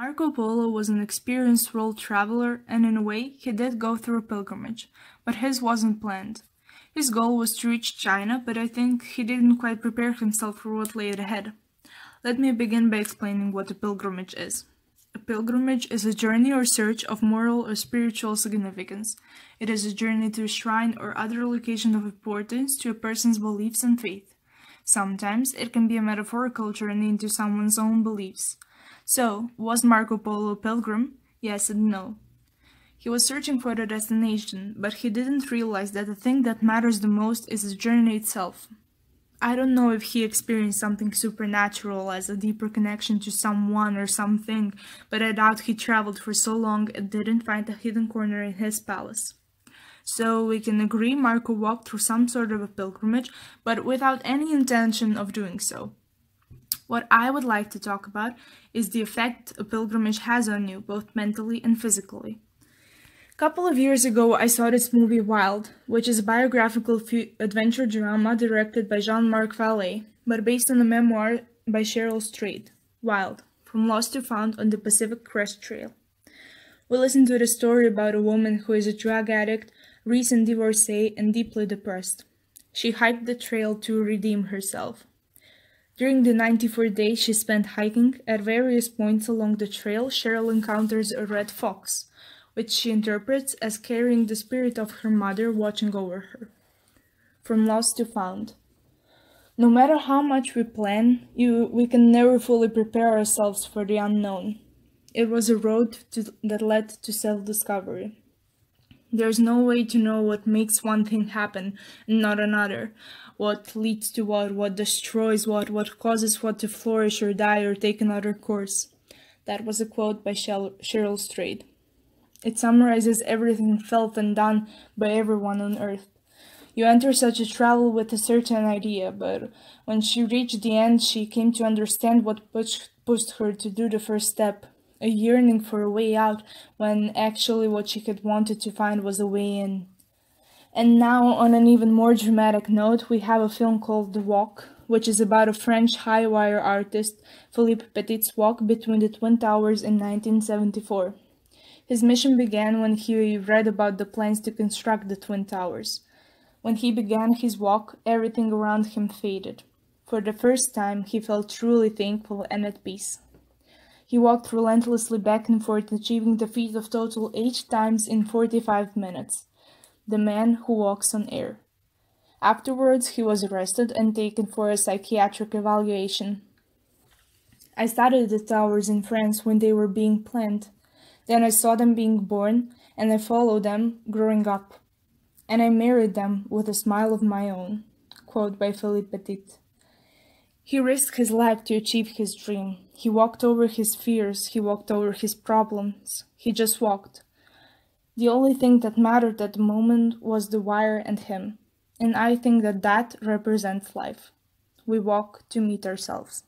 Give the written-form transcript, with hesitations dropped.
Marco Polo was an experienced world traveler, and in a way, he did go through a pilgrimage, but his wasn't planned. His goal was to reach China, but I think he didn't quite prepare himself for what lay ahead. Let me begin by explaining what a pilgrimage is. A pilgrimage is a journey or search of moral or spiritual significance. It is a journey to a shrine or other location of importance to a person's beliefs and faith. Sometimes it can be a metaphorical journey into someone's own beliefs. So, was Marco Polo a pilgrim? Yes and no. He was searching for the destination, but he didn't realize that the thing that matters the most is the journey itself. I don't know if he experienced something supernatural as a deeper connection to someone or something, but I doubt he traveled for so long and didn't find a hidden corner in his palace. So we can agree Marco walked through some sort of a pilgrimage, but without any intention of doing so. What I would like to talk about is the effect a pilgrimage has on you, both mentally and physically. A couple of years ago, I saw this movie Wild, which is a biographical adventure drama directed by Jean-Marc Vallée, but based on a memoir by Cheryl Strayed, Wild, From Lost to Found on the Pacific Crest Trail. We listen to the story about a woman who is a drug addict, recent divorcee, and deeply depressed. She hiked the trail to redeem herself. During the 94 days she spent hiking, at various points along the trail, Cheryl encounters a red fox, which she interprets as carrying the spirit of her mother watching over her. From Lost to Found. No matter how much we plan, we can never fully prepare ourselves for the unknown. It was a road that led to self-discovery. There's no way to know what makes one thing happen and not another, what leads to what destroys what causes what to flourish or die or take another course. That was a quote by Cheryl Strayed. It summarizes everything felt and done by everyone on Earth. You enter such a travel with a certain idea, but when she reached the end, she came to understand what pushed her to do the first step. A yearning for a way out, when actually what she had wanted to find was a way in. And now, on an even more dramatic note, we have a film called The Walk, which is about a French high-wire artist, Philippe Petit's walk between the Twin Towers in 1974. His mission began when he read about the plans to construct the Twin Towers. When he began his walk, everything around him faded. For the first time, he felt truly thankful and at peace. He walked relentlessly back and forth, achieving the feat of total 8 times in 45 minutes. The man who walks on air. Afterwards, he was arrested and taken for a psychiatric evaluation. I studied the towers in France when they were being planned. Then I saw them being born, and I followed them growing up. And I married them with a smile of my own. Quote by Philippe Petit. He risked his life to achieve his dream. He walked over his fears, he walked over his problems. He just walked. The only thing that mattered at the moment was the wire and him. And I think that represents life. We walk to meet ourselves.